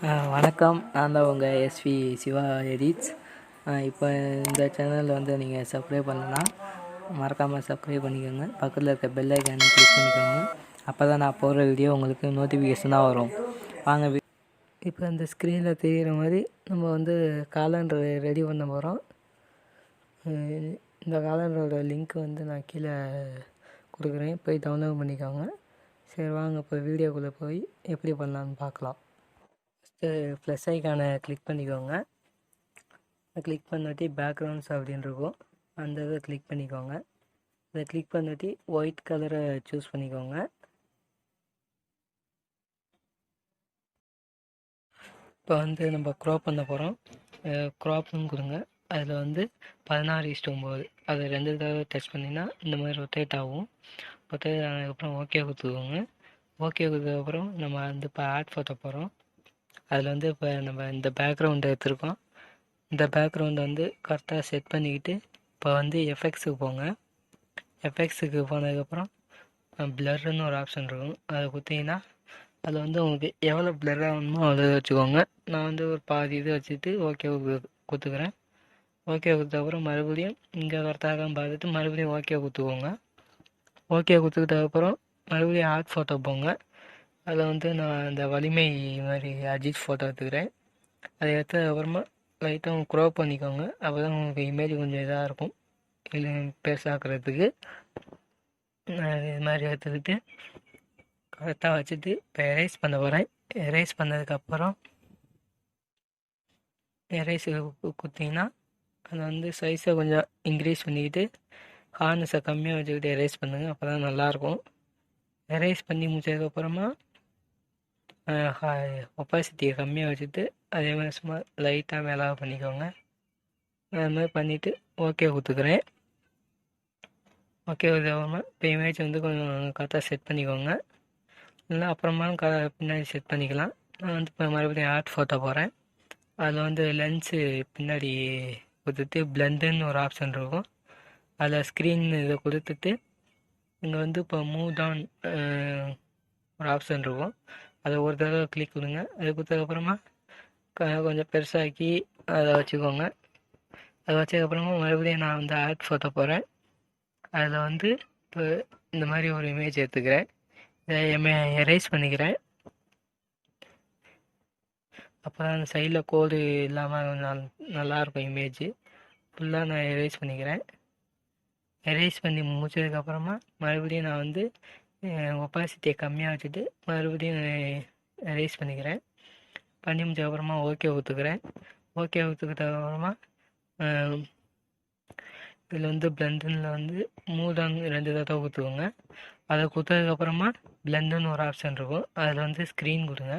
வணக்கம். நான் தான் உங்கள் SIVA எடிட்ஸ். இப்போ இந்த சேனல் வந்து நீங்கள் சப்ஸ்கிரைப் பண்ணலன்னா மறக்காமல் சப்ஸ்கிரைப் பண்ணிக்கோங்க. பக்கத்தில் இருக்க பெல் ஐக்கானை கிளிக் பண்ணிக்கோங்க. அப்போ தான் நான் போடுற வீடியோ உங்களுக்கு நோட்டிஃபிகேஷனாக வரும். வாங்க. இப்போ இந்த ஸ்க்ரீனில் தெரிகிற மாதிரி நம்ம வந்து காலண்டர் ரெடி பண்ண போகிறோம். இந்த காலண்டரோட லிங்க் வந்து நான் கீழே கொடுக்குறேன், போய் டவுன்லோட் பண்ணிக்கோங்க. சரி வாங்க, இப்போ வீடியோக்குள்ளே போய் எப்படி பண்ணலான்னு பார்க்கலாம். ஃபஸ்ட்டு ப்ளஸ் ஐக்கானை கிளிக் பண்ணிக்கோங்க. கிளிக் பண்ணிட்டு பேக்ரவுண்ட்ஸ் அப்படின்னு இருக்கும், அந்த இதை கிளிக் பண்ணிக்கோங்க. அதை கிளிக் பண்ணிட்டு ஒயிட் கலரை சூஸ் பண்ணிக்கோங்க. இப்போ வந்து நம்ம க்ராப் பண்ண போகிறோம். க்ராப்னு கொடுங்க. அதில் வந்து 16:9 அதை 2 தடவை டச் பண்ணிங்கன்னா இந்த மாதிரி ரொட்டேட் ஆகும். ரொட்டேட் ஆனதுக்கப்புறம் ஓகே கொடுத்துக்கோங்க. ஓகே கொடுத்ததுக்கப்புறம் நம்ம வந்து இப்போ ஆட் ஃபோட்டோ போகிறோம். அதில் வந்து இப்போ நம்ம இந்த பேக்ரவுண்டை எடுத்துருக்கோம். இந்த பேக்ரவுண்டை வந்து கரெக்டாக செட் பண்ணிக்கிட்டு இப்போ வந்து எஃபெக்ட்ஸுக்கு போங்க. எஃபெக்ட்ஸுக்கு போனதுக்கப்புறம் ப்ளர்னு ஒரு ஆப்ஷன் இருக்கும், அதை கொடுத்தீங்கன்னா அதில் வந்து உங்களுக்கு எவ்வளோ ப்ளர் ஆகணுமோ அவ்வளோ வச்சுக்கோங்க. நான் வந்து ஒரு பாதி இது வச்சுட்டு ஓகே கொடுத்துக்கிறேன். ஓகே கொடுத்ததுக்கப்புறம் மறுபடியும் இங்கே கரெக்டாக பார்த்துட்டு மறுபடியும் ஓகே கொடுத்துக்கோங்க. ஓகே கொடுத்துக்கிட்டதுக்கப்புறம் மறுபடியும் ஆட் ஃபோட்டோ போங்க. அதில் வந்து நான் அந்த வலிமை மாதிரி அஜித் ஃபோட்டோ எடுத்துக்கிறேன். அதை எடுத்ததுக்கப்புறமா லைட்டாக க்ரோப் பண்ணிக்கோங்க. அப்போ தான் உங்களுக்கு இமேஜ் கொஞ்சம் இதாக இருக்கும், இல்லை பெருசாக்குறதுக்கு. இது மாதிரி எடுத்துக்கிட்டு கரெக்டாக வச்சுட்டு இப்போ எரேஸ் பண்ண போகிறேன். எரேஸ் பண்ணதுக்கப்புறம் எரேஸ் கொடுத்தீங்கன்னா அதை வந்து சைஸை கொஞ்சம் இன்க்ரீஸ் பண்ணிக்கிட்டு ஹார்னஸை கம்மியாக வச்சுக்கிட்டு எரேஸ் பண்ணுங்கள், அப்போ தான் நல்லாயிருக்கும். எரேஸ் பண்ணி முடிச்சதுக்கப்புறமா ஒப்பாசிட்டியை கம்மியாக வச்சுட்டு அதே மாதிரி சும்மா லைட்டாக மேலே பண்ணிக்கோங்க. அது மாதிரி பண்ணிவிட்டு ஓகே கொடுத்துக்கிறேன். ஓகே கொடுத்ததுக்கப்புறமா இப்போ இமேஜ் வந்து கொஞ்சம் கரெக்டாக செட் பண்ணிக்கோங்க. இல்லை அப்புறமா பின்னாடி செட் பண்ணிக்கலாம். நான் வந்து இப்போ மறுபடியும் ஆட் ஃபோட்டோ போகிறேன். அதில் வந்து லென்ஸு பின்னாடி கொடுத்துட்டு பிளண்டுன்னு ஒரு ஆப்ஷன் இருக்கும், அதில் ஸ்க்ரீன் இதை கொடுத்துட்டு இங்கே வந்து இப்போ மூவ் டவுன் ஒரு ஆப்ஷன் இருக்கும், அதை ஒரு தடவை கிளிக் கொடுங்க. அது கொடுத்ததுக்கப்புறமா கொஞ்சம் பெருசாக்கி அதை வச்சுக்கோங்க. அதை வச்சதுக்கப்புறமா மறுபடியும் நான் வந்து ஆட் ஃபோட்டோ போகிறேன். அதில் வந்து இப்போ இந்த மாதிரி ஒரு இமேஜ் எடுத்துக்கிறேன். இதை எரேஸ் பண்ணிக்கிறேன். அப்போ தான் அந்த சைடில் கோடு இல்லாமல் நல்லாயிருக்கும் இமேஜ். ஃபுல்லாக நான் எரேஸ் பண்ணிக்கிறேன். எரேஸ் பண்ணி முடிச்சதுக்கப்புறமா மறுபடியும் நான் வந்து ஒப்பாசிட்டியை கம்மியாக வச்சுட்டு மறுபடியும் எரேஸ் பண்ணிக்கிறேன். பண்ணி முடிச்சதுக்கப்புறமா ஓகே ஒத்துக்கிறேன். ஓகே ஒத்துக்கிட்டதுக்கப்புறமா இதில் வந்து பிளண்டுன்னு வந்து மூடான்னு 2 தடவை கொடுத்துக்கோங்க. அதை கொடுத்ததுக்கப்புறமா பிளண்டுன்னு ஒரு ஆப்ஷன் இருக்கும், அதில் வந்து ஸ்க்ரீன் கொடுங்க.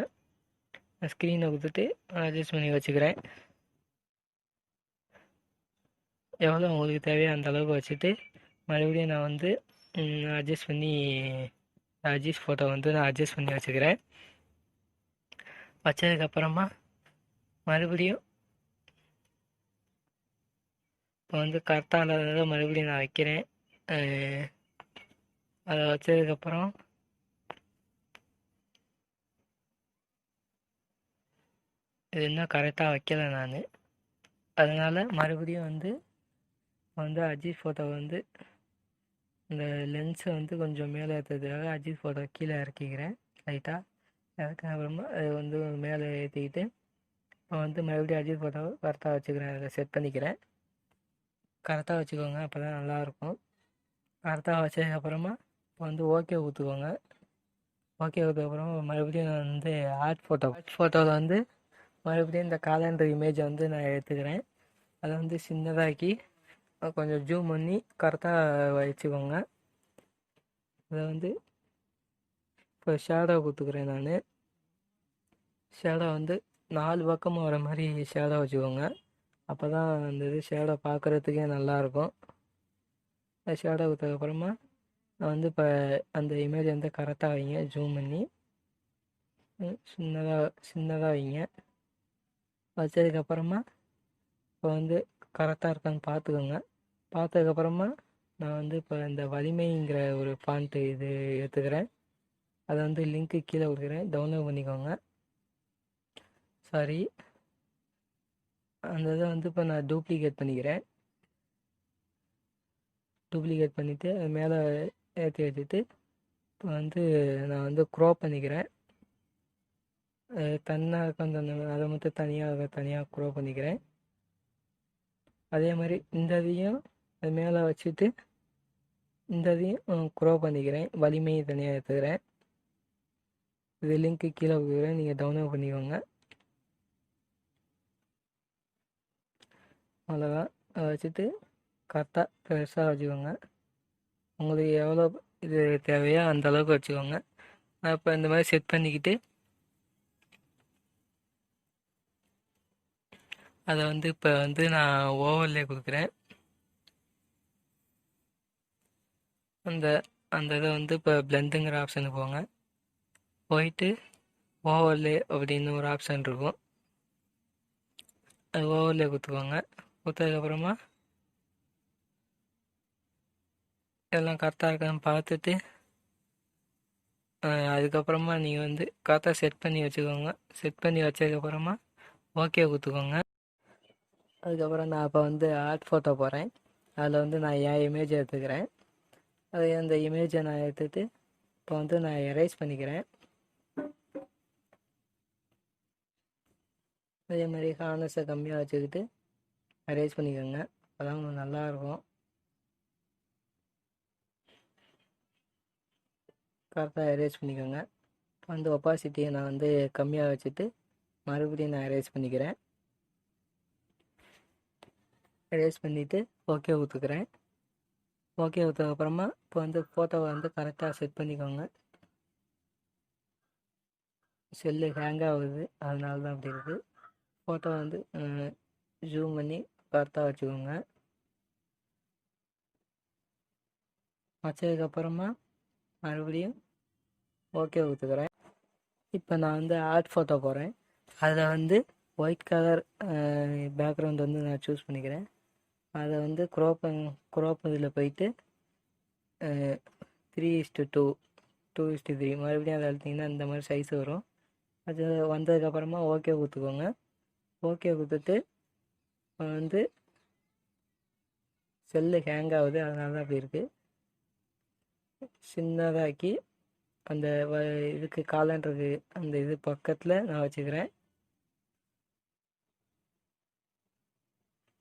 ஸ்க்ரீனை கொடுத்துட்டு அட்ஜஸ்ட் பண்ணி வச்சுக்கிறேன். எவ்வளோ உங்களுக்கு தேவையோ அந்த அளவுக்கு வச்சுட்டு மறுபடியும் நான் வந்து அட்ஜஸ்ட் பண்ணி அஜித் ஃபோட்டோ வந்து நான் அட்ஜஸ்ட் பண்ணி வச்சுக்கிறேன். வச்சதுக்கப்புறமா மறுபடியும் இப்போ வந்து கரெக்டாக இல்லாததை மறுபடியும் நான் வைக்கிறேன். அதை வச்சதுக்கப்புறம் இது இன்னும் கரெக்டாக வைக்கலை நான், அதனால் மறுபடியும் வந்து அஜித் ஃபோட்டோ வந்து இந்த லென்ஸை வந்து கொஞ்சம் மேலே ஏற்றுறதுக்காக அஜித் ஃபோட்டோ கீழே இறக்கிக்கிறேன் லைட்டாக. அதுக்கப்புறமா அது வந்து மேலே ஏற்றிக்கிட்டு இப்போ வந்து மறுபடியும் அஜித் ஃபோட்டோவை கரெக்டாக வச்சுக்கிறேன். அதில் செட் பண்ணிக்கிறேன். கரெக்டாக வச்சுக்கோங்க, அப்போ தான் நல்லாயிருக்கும். கரெக்டாக வச்சதுக்கப்புறமா இப்போ வந்து ஓகே ஊற்றுக்கோங்க. ஓகே ஊற்றுக்கப்புறமா மறுபடியும் நான் வந்து ஆட் ஃபோட்டோவில் வந்து மறுபடியும் இந்த காலண்டர் இமேஜை வந்து நான் எடுத்துக்கிறேன். அதை வந்து சின்னதாக்கி கொஞ்சம் ஜூம் பண்ணி கரெக்டாக வச்சுக்கோங்க. அதை வந்து இப்போ ஷேடோ கொடுத்துக்கிறேன். நான் ஷேடோ வந்து 4 பக்கமும் வர மாதிரி ஷேடோ வச்சுக்கோங்க, அப்போ தான் அந்த இது ஷேடோ பார்க்குறதுக்கே நல்லாயிருக்கும். ஷேடோ கொடுத்ததுக்கப்புறமா நான் வந்து இப்போ அந்த இமேஜ் வந்து கரெக்டாக வைங்க, ஜூம் பண்ணி சின்னதாக வைங்க. வச்சதுக்கப்புறமா இப்போ வந்து கரெக்டாக இருக்கான்னு பார்த்துக்கோங்க. பார்த்ததுக்கப்புறமா நான் வந்து இப்போ இந்த வலிமைங்கிற ஒரு ஃபாண்ட்டு இது எடுத்துக்கிறேன். அதை வந்து லிங்க்கு கீழே கொடுக்குறேன், டவுன்லோட் பண்ணிக்கோங்க. சாரி, அந்த இதை வந்து இப்போ நான் டூப்ளிகேட் பண்ணிக்கிறேன். டூப்ளிகேட் பண்ணிவிட்டு அது மேலே ஏற்றி வச்சுட்டு இப்போ வந்து நான் வந்து க்ரோப் பண்ணிக்கிறேன். தனியாக இருக்கும் அந்த அதை மட்டும் தனியாக க்ரோப் பண்ணிக்கிறேன். அதே மாதிரி இந்த இதையும் அது மேலே வச்சுட்டு இந்த இதையும் க்ரோப் பண்ணிக்கிறேன். வலிமையை தனியாக எடுத்துக்கிறேன். இது லிங்க்கு கீழே கொடுக்குறேன், நீங்கள் டவுன்லோட் பண்ணிக்கோங்க. அவ்வளோதான். அதை வச்சுட்டு கரெக்டாக பெருசாக வச்சுக்கோங்க. உங்களுக்கு எவ்வளோ இது தேவையோ அந்த அளவுக்கு வச்சுக்கோங்க. இப்போ இந்த மாதிரி செட் பண்ணிக்கிட்டு அதை வந்து இப்போ வந்து நான் ஓவர்லே கொடுக்குறேன். அந்த அந்த இதை வந்து இப்போ பிளெண்டுங்கிற ஆப்ஷனுக்கு போங்க. போயிட்டு ஓவர்லே அப்படின்னு ஒரு ஆப்ஷன் இருக்கும், அது ஓவர்லே கொடுத்துக்கோங்க. கொடுத்ததுக்கப்புறமா எல்லாம் கரெக்டாக இருக்கான்னு பார்த்துட்டு அதுக்கப்புறமா நீங்கள் வந்து கரெக்டாக செட் பண்ணி வச்சுக்கோங்க. செட் பண்ணி வச்சதுக்கப்புறமா ஓகே கொடுத்துக்கோங்க. அதுக்கப்புறம் நான் இப்போ வந்து ஆர்ட் ஃபோட்டோ போகிறேன். அதில் வந்து நான் என் இமேஜ் எடுத்துக்கிறேன். அது அந்த இமேஜை நான் எடுத்துகிட்டு இப்போ வந்து நான் எரேஸ் பண்ணிக்கிறேன். அதே மாதிரி ஹார்னஸை கம்மியாக வச்சுக்கிட்டு எரேஸ் பண்ணிக்கோங்க. அதான் கொஞ்சம் நல்லாயிருக்கும். கரெக்டாக எரேஸ் பண்ணிக்கோங்க. வந்து ஒப்பாசிட்டியை நான் வந்து கம்மியாக வச்சுட்டு மறுபடியும் நான் எரேஸ் பண்ணிக்கிறேன். எரேஸ் பண்ணிவிட்டு ஓகே ஊற்றுக்கிறேன். ஓகே ஊற்றதுக்கப்புறமா இப்போ வந்து ஃபோட்டோவை வந்து கரெக்டாக செட் பண்ணிக்கோங்க. செல்லு ஹேங் ஆகுது, அதனால தான் அப்படி இருக்குது. ஃபோட்டோ வந்து ஜூம் பண்ணி கரெக்டாக வச்சுக்கோங்க. வச்சதுக்கப்புறமா மறுபடியும் ஓகே ஊற்றுக்கிறேன். இப்போ நான் வந்து ஆர்ட் ஃபோட்டோ போகிறேன். அதில் வந்து ஒயிட் கலர் பேக்ரவுண்ட் வந்து நான் சூஸ் பண்ணிக்கிறேன். அதை வந்து க்ரோப் இதில் போயிட்டு 3:2 2:3 மறுபடியும் அதை அழுத்திங்கன்னா இந்த மாதிரி சைஸ் வரும். அது வந்ததுக்கப்புறமா ஓகே கொடுத்துக்கோங்க. ஓகே கொடுத்துட்டு வந்து செல்லு ஹேங் ஆகுது, அதனால தான் அப்படி இருக்குது. சின்னதாக்கி அந்த இதுக்கு காலண்டருக்கு அந்த இது பக்கத்தில் நான் வச்சுக்கிறேன்.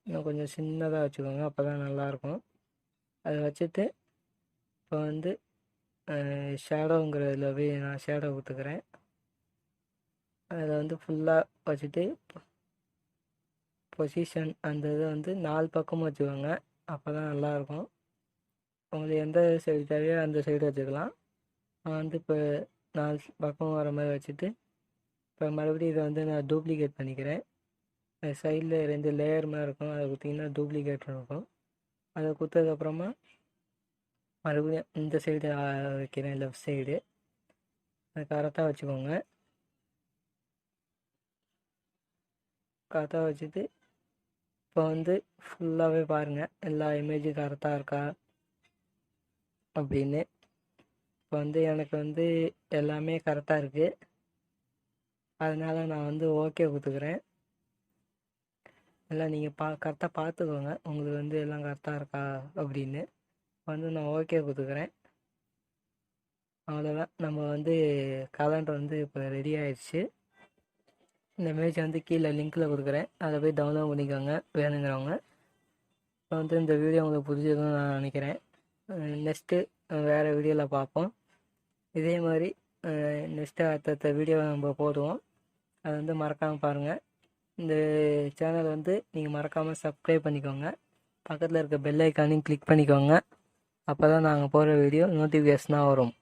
இன்னும் கொஞ்சம் சின்னதாக வச்சுக்கோங்க, அப்போ தான் நல்லாயிருக்கும். அதை வச்சுட்டு இப்போ வந்து ஷேடோங்கிறதுல போய் நான் ஷேடோ கொடுத்துக்கிறேன். அதில் வந்து ஃபுல்லாக வச்சுட்டு பொசிஷன் அந்த இதை வந்து 4 பக்கமும் வச்சுக்கோங்க, அப்போ தான் நல்லாயிருக்கும். உங்களுக்கு எந்த சைடு தேவையோ அந்த சைடு வச்சுக்கலாம். நான் வந்து இப்போ 4 பக்கம் வர மாதிரி வச்சுட்டு இப்போ மறுபடியும் இதை வந்து நான் டூப்ளிகேட் பண்ணிக்கிறேன். சைடில் 2 லேயர் மாதிரி இருக்கும், அதை கொடுத்திங்கன்னா டூப்ளிகேட் இருக்கும். அதை கொடுத்ததுக்கப்புறமா மறுபடியும் இந்த சைடு வைக்கிறேன், லெஃப்ட் சைடு. அதை கரெக்டாக வச்சுக்கோங்க. கரெக்டாக வச்சுட்டு இப்போ வந்து ஃபுல்லாகவே பாருங்கள் எல்லா இமேஜும் கரெக்டாக இருக்கா அப்படின்னு. இப்போ வந்து எனக்கு வந்து எல்லாமே கரெக்டாக இருக்குது, அதனால் நான் வந்து ஓகே கொடுத்துக்கிறேன். எல்லாம் நீங்கள் கரெக்டாக பார்த்துக்கோங்க, உங்களுக்கு வந்து எல்லாம் கரெக்டாக இருக்கா அப்படின்னு. வந்து நான் ஓகே கொடுத்துக்கிறேன். அவ்வளோதான், நம்ம வந்து கலண்டர் வந்து இப்போ ரெடி ஆயிடுச்சு. இந்த இமேஜ் வந்து கீழே லிங்க்கில் கொடுக்குறேன், அதை போய் டவுன்லோட் பண்ணிக்கோங்க வேணுங்கிறவங்க. இப்போ வந்து இந்த வீடியோ உங்களுக்கு புரிஞ்சதுன்னு நான் நினைக்கிறேன். நெக்ஸ்ட்டு வேறு வீடியோவில் பார்ப்போம். இதே மாதிரி நெக்ஸ்ட்டு அடுத்த வீடியோவை நம்ம போடுவோம், அதை வந்து மறக்காமல் பாருங்கள். இந்த சேனல் வந்து நீங்கள் மறக்காமல் சப்ஸ்கிரைப் பண்ணிக்கோங்க. பக்கத்தில் இருக்க பெல் ஐக்கானையும் கிளிக் பண்ணிக்கோங்க, அப்போ தான் நாங்கள் போடுற வீடியோ நோட்டிஃபிகேஷனாக வரும்.